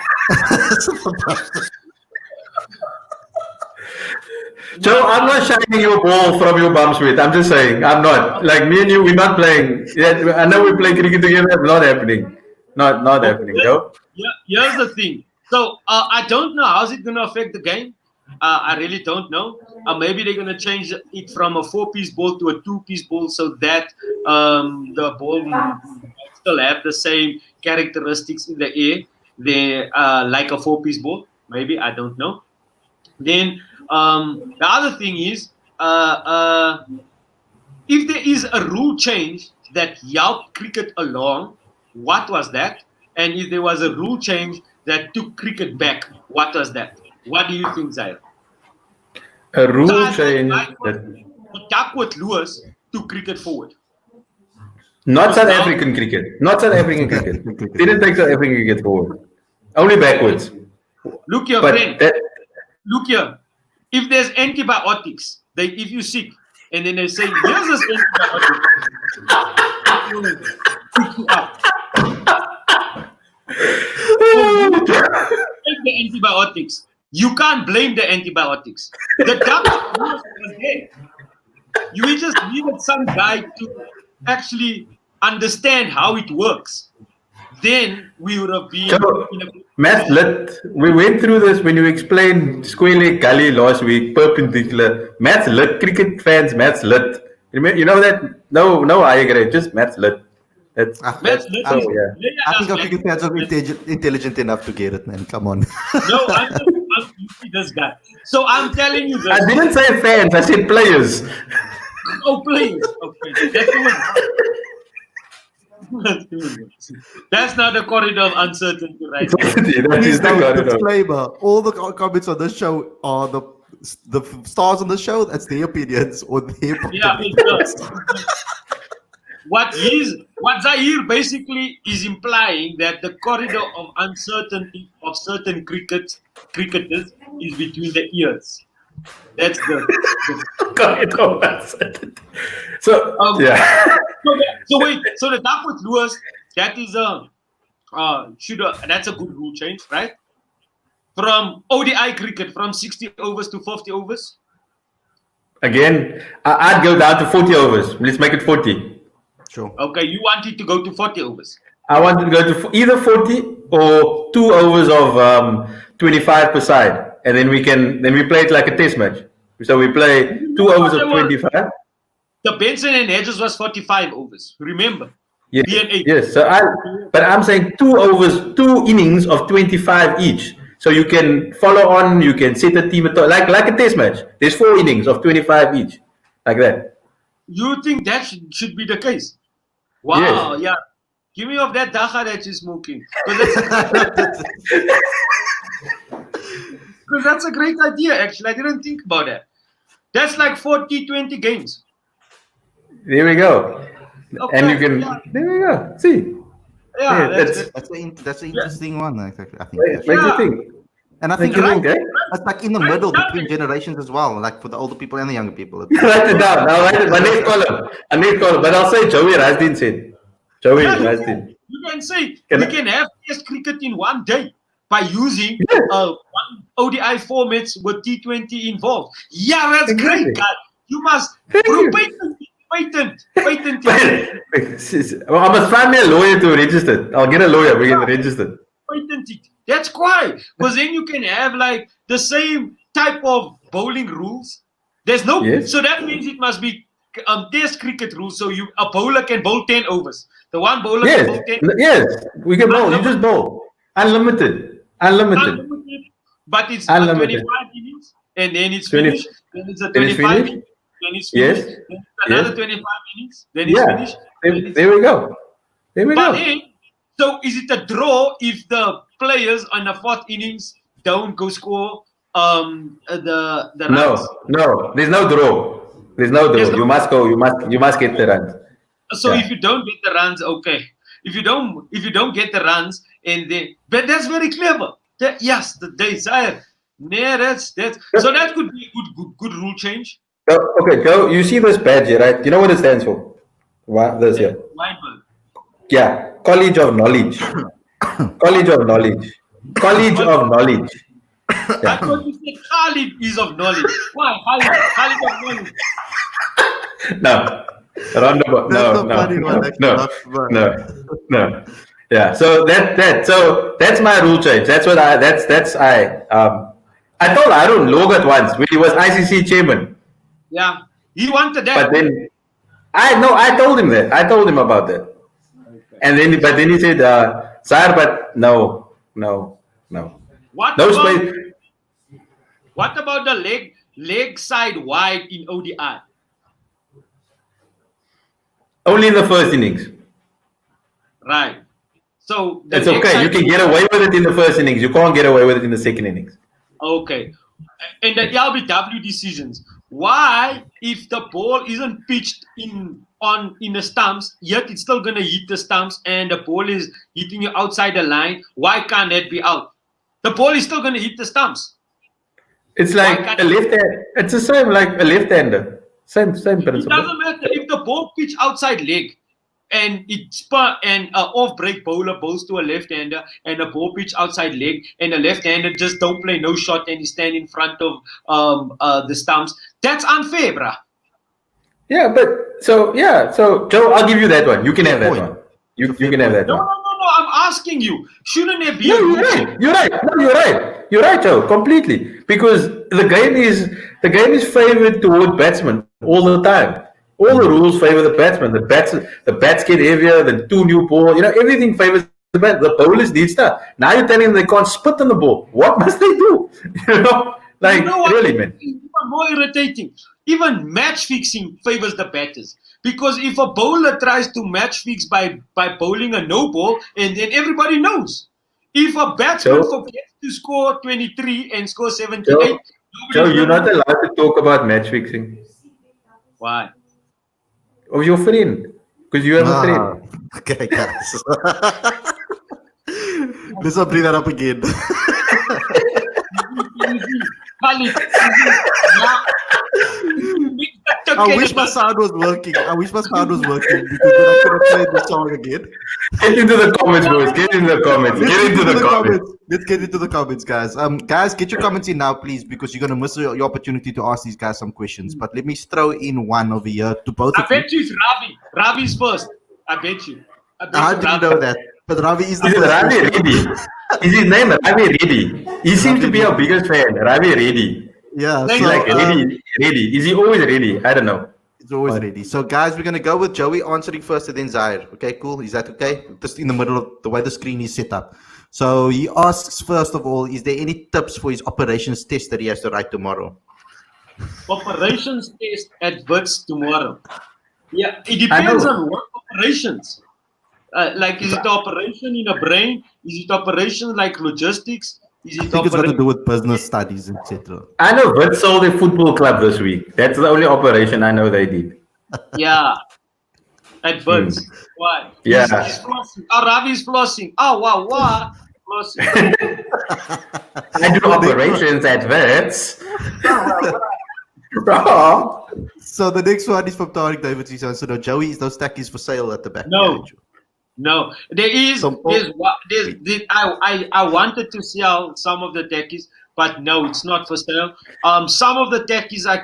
Joe, I'm not shining your ball from your bum sweat. I'm just saying, I'm not. Like me and you, we're not playing. Yeah, I know we're playing cricket together. It's not happening. Not happening, Joe. Yeah, here's the thing. So I don't know how's it going to affect the game. I really don't know. Maybe they're going to change it from a 4-piece ball to a 2-piece ball so that the ball will still have the same characteristics in the air. They're like a 4-piece ball. Maybe, I don't know. Then the other thing is, if there is a rule change, that helped cricket along, what was that? And if there was a rule change that took cricket back, what was that? What do you think, Zaahir? A rule So change. the Duckworth Lewis took cricket forward. Not South African cricket. Not South African cricket. Didn't take South African cricket forward. Only backwards. Look here, But friend. that, Look here. If there's antibiotics, if you're sick, and then they say, here's this antibiotic. Pick you up. Take the antibiotics. You can't blame the antibiotics. The doctor was there. You just needed some guy to actually understand how it works. Then we would have been. So, Matt Lit, we went through this when you explained Square-Leg Gully last week, perpendicular. Matt Lit, cricket fans, Matt Lit. You know that? No, I agree. Just Matt Lit. That's Matt Lit. yeah. I think our cricket fans are intelligent enough to get it, man. Come on. No, I'm this guy. So I'm telling you this. I didn't say fans, I said players. Oh, players. Okay. That's the one. That's not the corridor of uncertainty, right? That is the corridor. Disclaimer: all the comments on this show are the stars on the show. That's their opinions or their. Yeah, it does. What Zaahir basically is implying that the corridor of uncertainty of certain cricketers is between the ears. That's the Corridor of uncertainty. So yeah. So wait. So the Duckworth Lewis, that is that's a good rule change, right? From ODI cricket, from 60 overs to 50 overs. Again, I'd go down to 40 overs. Let's make it 40. Sure. Okay, you want it to go to 40 overs. I want to go to either 40 or 2 overs of 25 per side, and then we play it like a test match. So we play 2 overs of 25. The Benson and Hedges was 45 overs. Remember? Yes. B&H. Yes. So I'm saying 2 overs, 2 innings of 25 each. So you can follow on. You can set a team like a test match. There's 4 innings of 25 each, like that. You think that should be the case? Wow, Yes. yeah. Give me off that dacha that you're smoking. Because that's a great idea, actually. I didn't think about that. That's like 40-20 games. There we go. Okay, And you can. yeah. There we go. See. Yeah, that's That's an interesting one. I think. make you think. And I think Make you think, eh? it's like in the middle between generations as well, like for the older people and the younger people. Write it down. I'll write it. My next column. But I'll say Joey Rasdien said. Joey Rasdien. You can say we can have test cricket in one day by using one ODI formats with T20 involved. Yeah, that's great, guys. You must patent it. Well, I must find me a lawyer to register. I'll get a lawyer. We get registered. Patent it. That's why. Because then you can have like the same type of bowling rules. There's no. Yes. So that means it must be test cricket rules. So a bowler can bowl 10 overs. The one bowler can bowl 10. Yes. We can bowl. You just bowl. Unlimited. But it's Unlimited. 25 innings and then it's 20 finished. Then it's a then it's 25 finished? innings. Then it's Yes. finished. Then it's another Yes. 25 innings. Then it's finished. There we go. There we But go. then, so is it a draw if the players on the 4th innings don't go score the runs? No. There's no draw. There's no draw. You must go. You must get the runs. So Yeah. if you don't get the runs, okay. If you don't get the runs, but that's very clever. Yes, the desire. Yeah, that's so that could be a good rule change. Okay, Joe. You see this badge here, right? You know what it stands for? What this here? Bible. Yeah, College of Knowledge. College of Knowledge. College of Knowledge. I thought you said Khalid is of knowledge. Why? Khalid of knowledge. No. Roundabout. That's a funny one, actually. No. Yeah. So that's my rule change. That's what I told Arun Logat once when he was ICC chairman. Yeah, he wanted that. But then I told him that. I told him about that. Okay. And then he said, Sir, but no. What No about, space. What about the leg side wide in ODI? Only in the first innings. Right. So the It's next okay. You side- can get away with it in the first innings. You can't get away with it in the second innings. Okay. And the LBW decisions. Why, if the ball isn't pitched in the stumps, yet it's still gonna hit the stumps, and the ball is hitting you outside the line? Why can't that be out? The ball is still gonna hit the stumps. It's like can't a left hand. It's the same like a left-hander. Same It principle. doesn't matter if the ball pitch outside leg, and an off-break bowler bowls to a left-hander, and the ball pitch outside leg, and the left-hander just don't play no shot, and he stand in front of the stumps. That's unfair, bruh. Yeah, so Joe, I'll give you that one. You can have that Point. one. You can have that No, one. I'm asking you. Shouldn't there be No, a you're rule? right. You're right. No, you're right, Joe. Completely. Because the game is favored towards batsmen all the time. All the rules favor the batsman. The bats get heavier. The two new ball. Everything favors the bat. The bowlers need stuff. Now you're telling them they can't spit on the ball. What must they do? Like, You know what? really, man. It's even more irritating. Even match fixing favors the batters. Because if a bowler tries to match fix by bowling a no ball, and then everybody knows. If a batsman Joe? forgets to score 23 and score 78, Joe, nobody's Joe, you're gonna not allowed to talk about match fixing. Why? Of your friend. Because you have a friend. Okay, guys. Let's not bring that up again. Khalid, I wish my sound was working. Because then I could have played the song again. Get into the comments, boys. Get into the comments. Let's get into the comments, guys. Guys, get your comments in now, please, because you're gonna miss your opportunity to ask these guys some questions. But let me throw in one over here to both I of you. bet you it's Ravi. Ravi's first. I bet you. How did you know that? But Ravi is the Is it first Ravi question. Reddy? Is his name Ravi Reddy? He seems to be our biggest fan, Ravi Reddy. Yeah, Like- He's like ready. Is he always ready? I don't know. it's always ready. So, guys, we're gonna go with Joey answering first, and then Zaahir. Okay, cool. Is that okay? Just in the middle of the way the screen is set up. So he asks first of all, is there any tips for his operations test that he has to write tomorrow? Operations test at Wits tomorrow. Yeah, it I depends know. on what operations. Like, is it operation in a brain? Is it operation like logistics? Is I it think it's got to operation? do with business studies, etc. I know Wits sold a football club this week. That's the only operation I know they did. Yeah, at Wits. Why? Yeah. He's flossing. Oh, Ravi's flossing. Oh, wow. Flossing. I do operations at Wits. Bro. So the next one is from Tariq David. He says, so no, Joey, is those tackies for sale at the back? No. No, there is. Some- I wanted to sell some of the techies, but no, it's not for sale. Some of the techies I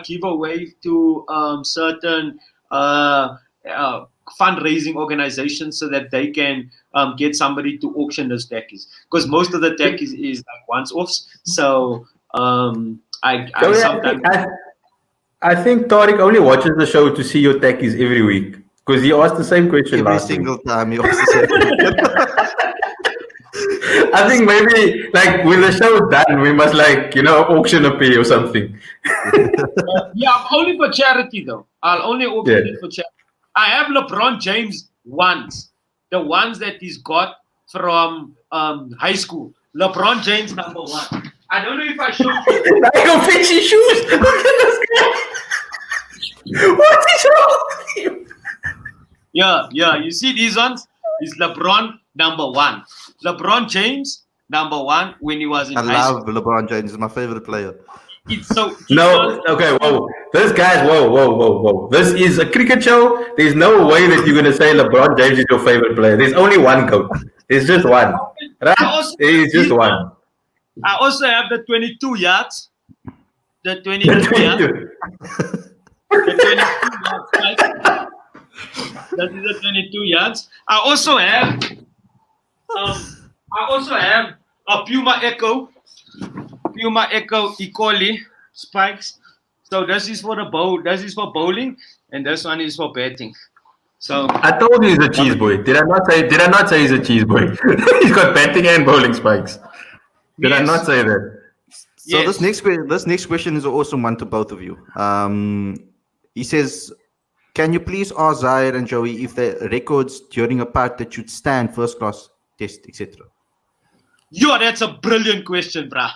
give away to certain fundraising organizations so that they can get somebody to auction those techies. Because most of the techies is like once-offs. So I sometimes. I think Tariq only watches the show to see your techies every week. Because he asked the same question Every last single week. time he asks the same question. I think maybe like when the show is done, we must auction a pay or something. Yeah, only for charity though. I'll only auction it for charity. I have LeBron James ones, the ones that he's got from high school. LeBron James #1. I don't know if I showed you. Like your fishy shoes. Look at this guy. What is wrong with you? Yeah. You see these ones? It's LeBron #1. LeBron James #1 when he was in I high school. love LeBron James. He's my favorite player. It's so No, okay, whoa. This guy's, whoa. This is a cricket show. There's no way that you're going to say LeBron James is your favorite player. There's only one GOAT. There's just one. Right? There's just one. I also have the 22 yards. The 22 yards. The 22 yards. Right? That is the 22 yards. I also have a Puma Echo E. coli spikes. So this is for the bowl. This is for bowling, and this one is for betting. So I told you he's a cheese boy. Did I not say he's a cheese boy? He's got batting and bowling spikes. Did I Yes. not say that? So Yes. this next question is an awesome one to both of you. He says, Can you please ask Zaahir and Joey if the records during apartheid should stand first class test, etc.? Yo, that's a brilliant question, bruh.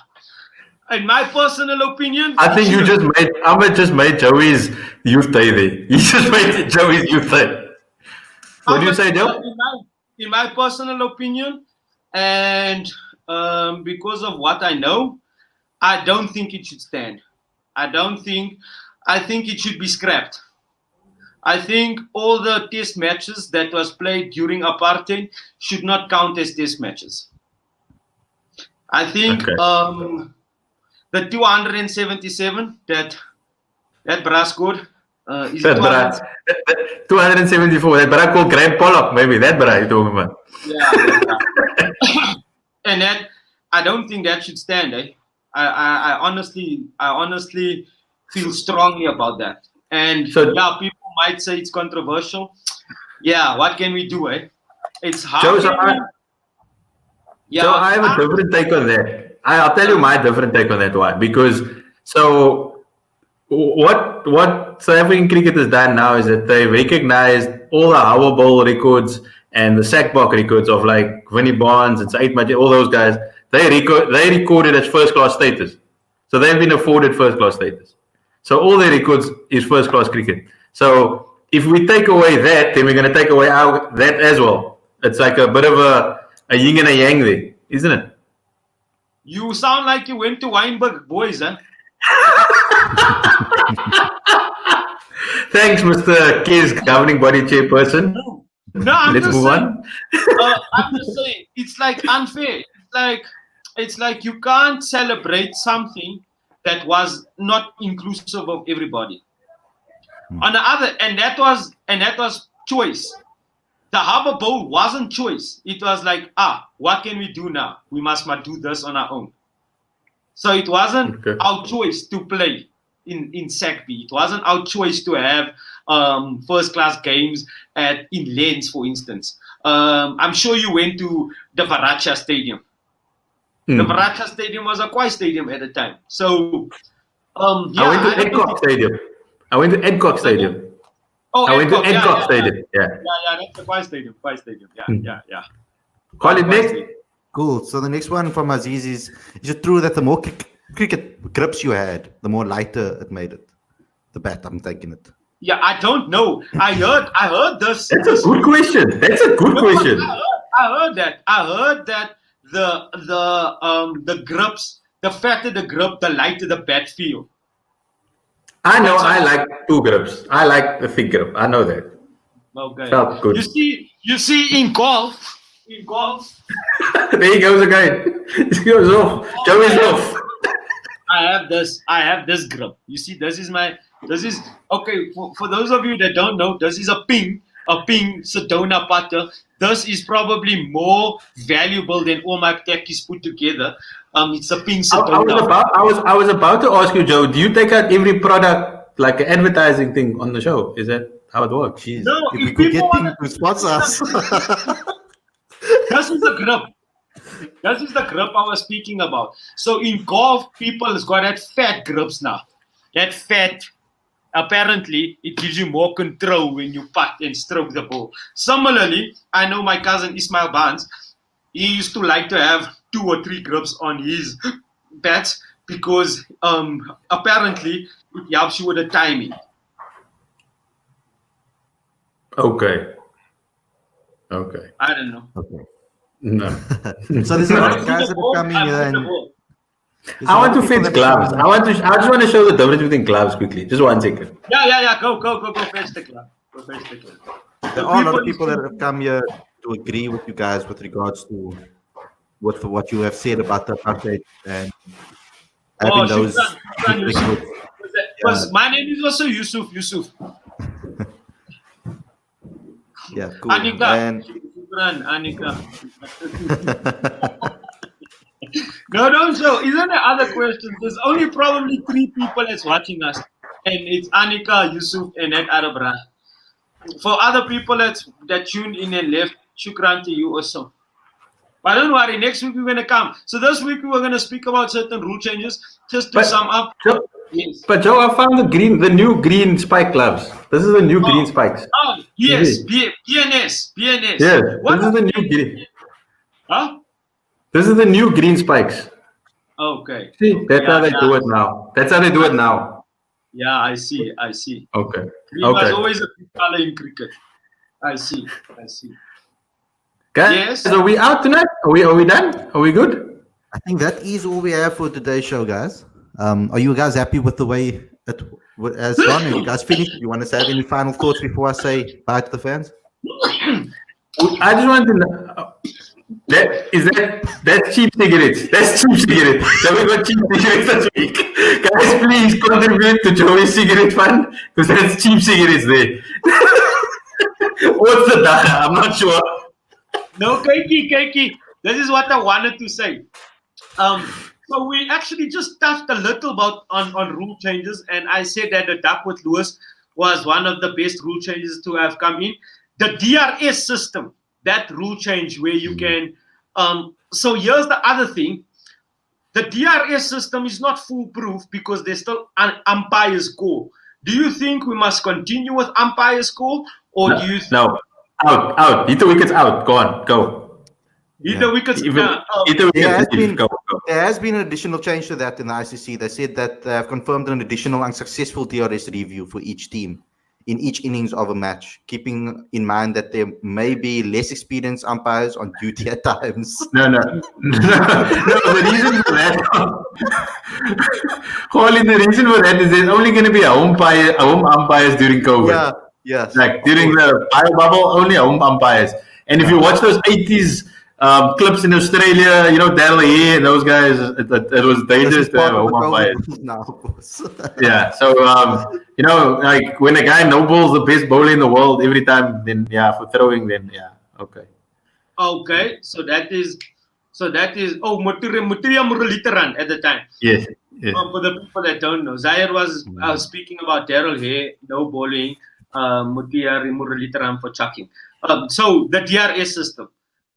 In my personal opinion, I think Ahmed just made Joey's youth day there. He just made Joey's youth day. What do you say, Joe? In my personal opinion, and because of what I know, I don't think it should stand. I think it should be scrapped. I think all the test matches that was played during apartheid should not count as test matches. I think the 277 that Bra scored is that 274. That Bra called Graham Pollock, maybe that Bra you're talking about. Yeah. And that I don't think that should stand. I honestly feel strongly about that. And yeah, people might say it's controversial. Yeah, what can we do? It's hard. So I have a different take on that. I'll tell you my different take on that. Why? Because what South African cricket has done now is that they recognized all the Howard Bowl records and the Sackbox records of like Vinnie Barnes and Saeed Majid, all those guys. They recorded as first class status. So they've been afforded first class status. So all their records is first class cricket. So if we take away that, then we're going to take away that as well. It's like a bit of a yin and a yang there, isn't it? You sound like you went to Weinberg Boys, huh? Thanks, Mr. K's governing body chairperson. No, I'm Let's just move saying, on. I'm just saying, it's like unfair. It's like you can't celebrate something that was not inclusive of everybody. On the other, and that was choice. The Harbour Bowl wasn't choice. It was like, what can we do now? We must do this on our own. So it wasn't our choice to play in SACB. It wasn't our choice to have first class games in Lens, for instance. I'm sure you went to the Varacha Stadium. The Varacha Stadium was a quiet stadium at the time. So I went to Adcock Stadium. I went to Adcock Stadium. Oh, I went to Adcock Stadium. Yeah, that's the quiet stadium. Yeah. Khalid, next. Cool. So the next one from Aziz is it true that the more cricket grips you had, the more lighter it made it? The bat, I'm taking it. Yeah, I don't know. I heard this. That's a good question. I heard that the grips, the fatter the grip, the lighter the bat feel. I know. I like two grips. I like the thick grip. I know that. Okay. Felt good. You see in golf. There he goes again. He goes off. Joey's off. I have this grip. You see, this is okay. For those of you that don't know, this is a ping Sedona putter. This is probably more valuable than all my tackies put together. It's a ping Sedona. I was about to ask you, Joe. Do you take out every product like an advertising thing on the show? Is that how it works? Jeez. No, if we could get Ping to sponsor us. This is the grip. This is the grip I was speaking about. So in golf, people has got that fat grips now. That fat, apparently, it gives you more control when you putt and stroke the ball. Similarly, I know my cousin Ismail Barnes, he used to like to have 2 or 3 grips on his bats because apparently it helps you with the timing. Okay. I don't know. Okay. No. So there's a lot of guys that are coming here. And I want to fetch gloves. I just want to show the difference between gloves quickly. Just 1 second. Yeah. Go fetch the glove. There are a lot of people that have come here to agree with you guys with regards to what you have said about the apartheid and having those. My name is also Yusuf. Yeah, cool. Anika. No, don't show. Isn't there other questions? There's only probably 3 people that's watching us, and it's Anika, Yusuf, and Ed Arabra. For other people that tuned in and left, shukran to you also. But don't worry, next week we're going to come. So this week we were going to speak about certain rule changes, just to sum up. Yes. But Joe, I found the new green spike gloves. This is the new green spikes. Oh, yes. Is it? PNS. PNS. Yes, What? this is the new green. Huh? This is the new green spikes. Okay. See, that's how they do it now. That's how they do it now. Yeah, I see. I see. Okay. Green was Okay. always a good color in cricket. I see. I see. Guys, Yes. are we out tonight? Are we done? Are we good? I think that is all we have for today's show, guys. Are you guys happy with the way it has gone? Are you guys finished? You want to have any final thoughts before I say bye to the fans? I just want to know. That's cheap cigarettes. That's cheap cigarettes. So we got cheap cigarettes this week. Guys, please contribute to Joey's cigarette fund because that's cheap cigarettes there. What's the data? I'm not sure. No, Keiki. This is what I wanted to say. So we actually just touched a little about on rule changes, and I said that the Duckworth Lewis was one of the best rule changes to have come in. The DRS system, that rule change where you can. So here's the other thing: the DRS system is not foolproof because there's still an umpire's call. Do you think we must continue with umpire's call, or do you? No, out. Hit the wickets out. Go on, go. Hit the wickets. Hit the wickets. Go. There has been an additional change to that in the ICC. They said that they have confirmed an additional unsuccessful DRS review for each team in each innings of a match, keeping in mind that there may be less experienced umpires on duty at times. No. The reason for that, Khalid, the reason for that is there's only going to be a home umpires during COVID. Yes. Like during the bio bubble, only home umpires. And if you watch those 80s clips in Australia, Daryl Hay and those guys, it was dangerous to have home umpires. Now, of course. Yeah, so like when a guy no balls the best bowler in the world every time, then for throwing, then okay. Okay, so that is Mutiya Muralidharan at the time. Yes. For the people that don't know, Zaahir was speaking about Daryl Hay, no bowling, Mutiya Muralidharan for chucking. So the DRS system.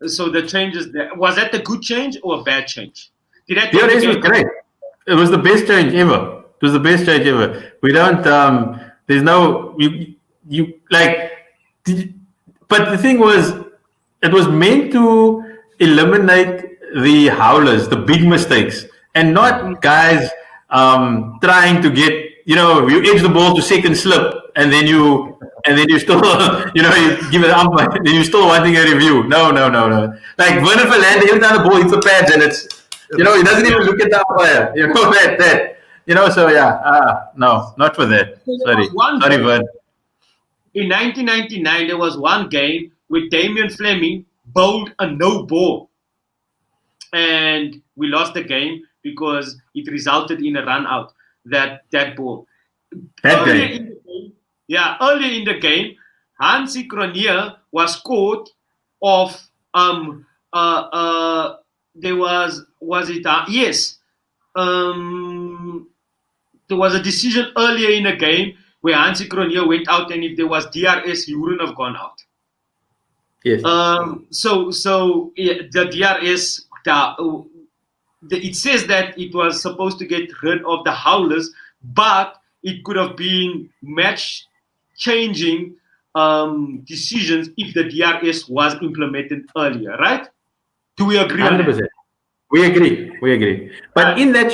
So the changes there, was that a good change or a bad change? DRS was great. It was the best change ever. It was the best change ever. We don't. There's no you like. But the thing was, it was meant to eliminate the howlers, the big mistakes, and not guys trying to get you edge the ball to second slip, and then you still you give it umpire, then you're still wanting a review. No. Like Werner Verlander, every time the ball hits the pads, and it's he doesn't even look at the umpire. that. So no, not for that. Sorry, Vern. In 1999, there was one game where Damian Fleming bowled a no ball, and we lost the game because it resulted in a run out. That ball. Earlier in the game, Hansie Cronje was caught of there was there was a decision earlier in the game where Hansie Cronje went out, and if there was DRS, he wouldn't have gone out. Yes. The DRS, it says that it was supposed to get rid of the howlers, but it could have been match-changing decisions if the DRS was implemented earlier, right? Do we agree 100%. On that? We agree. But in that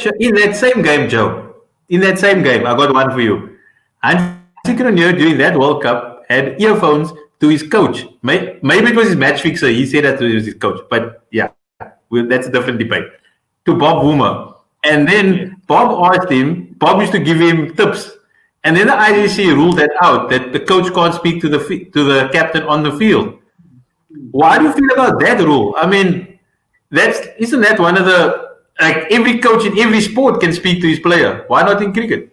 same game, Joe, I got one for you. Hansie Cronje during that World Cup had earphones to his coach. Maybe it was his match fixer. He said that it was his coach. But that's a different debate. To Bob Womer. And then Bob used to give him tips. And then the ICC ruled that out, that the coach can't speak to the captain on the field. Why do you feel about that rule? I mean, isn't that one of the, like every coach in every sport can speak to his player. Why not in cricket?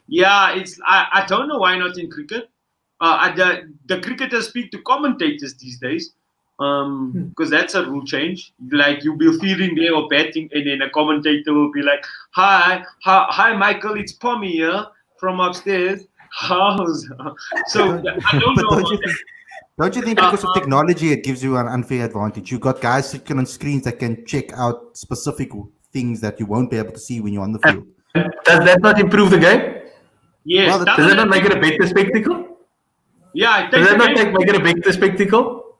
Yeah, I don't know why not in cricket. The cricketers speak to commentators these days. Because that's a rule change. Like you'll be fielding there or batting, and then a commentator will be like, "Hi, Michael, it's Pommy here from upstairs." So I don't know. Don't you think because of technology, it gives you an unfair advantage? You got guys sitting on screens that can check out specific things that you won't be able to see when you're on the field. does that not improve the game? Yes. Well, Does that not make it a better spectacle? Yeah, it Does takes that the not game. make it a better spectacle?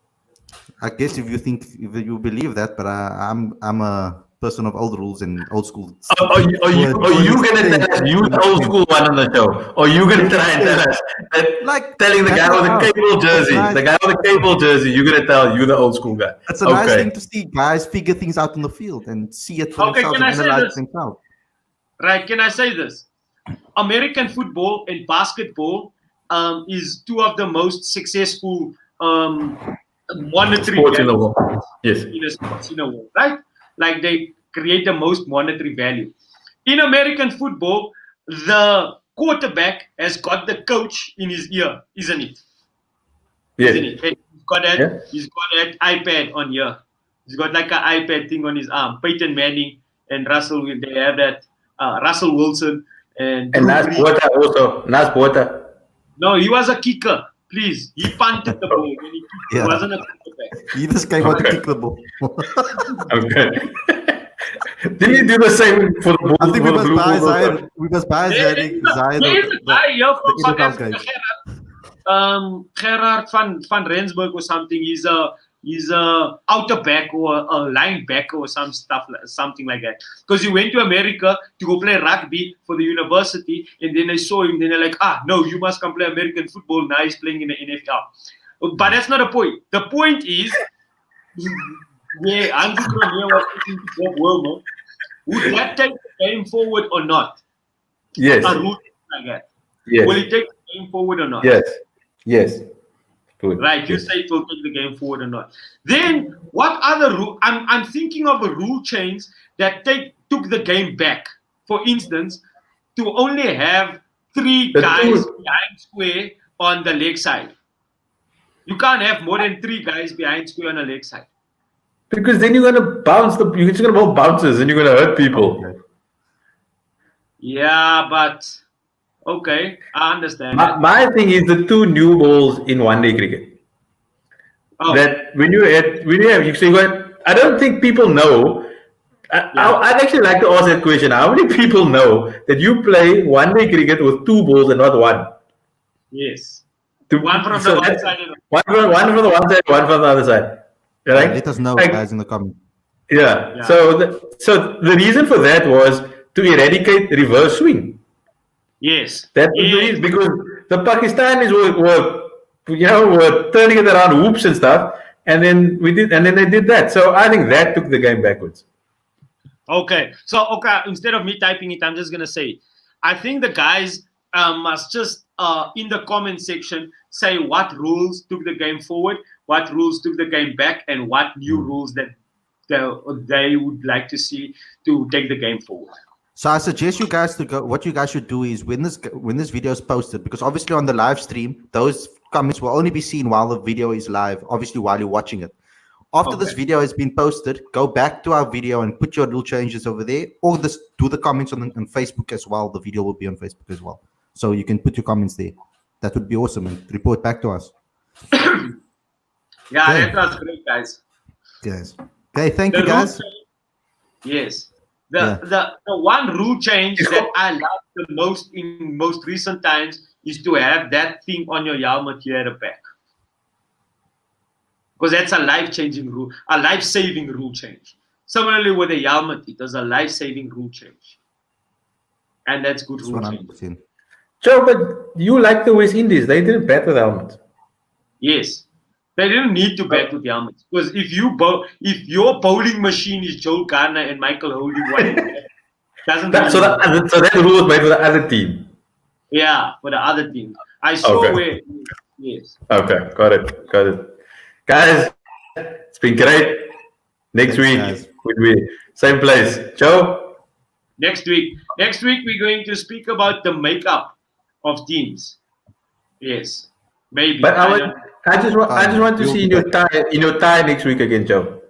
I guess if you believe that, but I'm a person of old rules and old school. Are you going to tell us you the old school one on the show? Or are you going to try and tell us that, Like, telling the guy with the cable jersey, Nice. the guy with the cable jersey, you're going to tell you the old school guy? It's a nice thing to see guys figure things out on the field and see it for themselves and analyze it themselves. Right, can I say this? American football and basketball is two of the most successful monetary Sports in the world. Yes. in a sports in the world, right? Like they create the most monetary value. In American football, the quarterback has got the coach in his ear, isn't it? Yes. Isn't it? He's got that iPad on here. He's got like an iPad thing on his arm. Peyton Manning and Russell, they have that. Russell Wilson and Nas Bota also. Nas Bota. No, he was a kicker. Please, he punted the ball when he kicked. He wasn't a quarterback. He just came out to kick the ball. Okay. Didn't he do the same for the ball? I think we must buy Zaahir. There is a guy here from South Africa, Gerard van Rensburg or something. He's a outer back or a line back or something like that. Because he went to America to go play rugby for the university, and then they saw him. Then they're like, no, you must come play American football. Now he's playing in the NFL. But that's not the point. The point is, I'm just going to was speaking to Bob Wilmer. Would that take the game forward or not? Yes. A rule like that. Yes. Will it take the game forward or not? Yes. Yes. Good. Right, you say it will take the game forward or not. Then what other rule? I'm thinking of a rule change that took the game back. For instance, to only have 3 guys behind square on the leg side. You can't have more than 3 guys behind square on the leg side. Because then you're gonna bounce you're just gonna have bounces and you're gonna hurt people. Okay. Yeah, but okay, I understand. My thing is the 2 new balls in one-day cricket. Oh. That when you have, I don't think people know. I'd actually like to ask that question. How many people know that you play one-day cricket with 2 balls and not 1? Yes. One from the one side. One from the one side, one from the other side. Right? Let us know, guys, in the comments. Yeah. So the reason for that was to eradicate reverse swing. Yes. That was the reason, because the Pakistanis were turning it around hoops and stuff, and then they did that. So I think that took the game backwards. Okay. So instead of me typing it, I'm just gonna say it. I think the guys must just in the comment section say what rules took the game forward, what rules took the game back, and what new rules that they would like to see to take the game forward. So I suggest you guys to go. What you guys should do is when this video is posted, because obviously on the live stream, those comments will only be seen while the video is live, obviously while you're watching it. After this video has been posted, go back to our video and put your little changes over there, or do the comments on Facebook as well. The video will be on Facebook as well. So you can put your comments there. That would be awesome, and report back to us. Yeah, that was great, guys. Yes. Okay, thank you, guys. Yes. The one rule change that I love the most in most recent times is to have that thing on your helmet here at the back. Because that's a life-changing rule, a life-saving rule change. Similarly with the helmet, it was a life-saving rule change. And that's good rule change. Joe, but you like the West Indies. They didn't bat with helmets. Yes. They didn't need to bat with helmets. Because if your bowling machine is Joe Garner and Michael Holding, doesn't so that rule was made for the other team. Yeah, for the other team. I saw where. Yes. Okay, got it. Guys, it's been great. Next week will be same place. Joe? Next week we're going to speak about the makeup of teams. Yes. Maybe. But I just want to see in your tie next week again, Joe.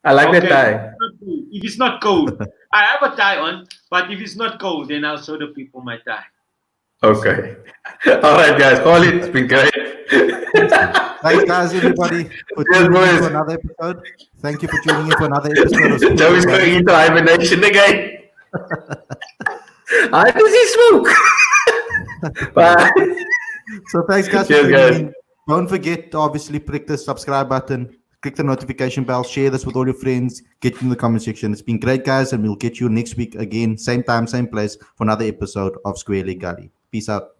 I like that tie. If it's not cold. I have a tie on, but if it's not cold, then I'll show the people my tie. Okay. All right, guys. Khalid, it's been great. Thanks, guys, everybody, for tuning in for another episode. Thank you for tuning in for another episode of Joey's going into hibernation again. How does he smoke? Bye. So thanks, guys, for Cheers, tuning guys. in. Don't forget to obviously click the subscribe button, click the notification bell, share this with all your friends, get in the comment section. It's been great, guys, and we'll get you next week again, same time, same place, for another episode of Square Leg Gully. Peace out.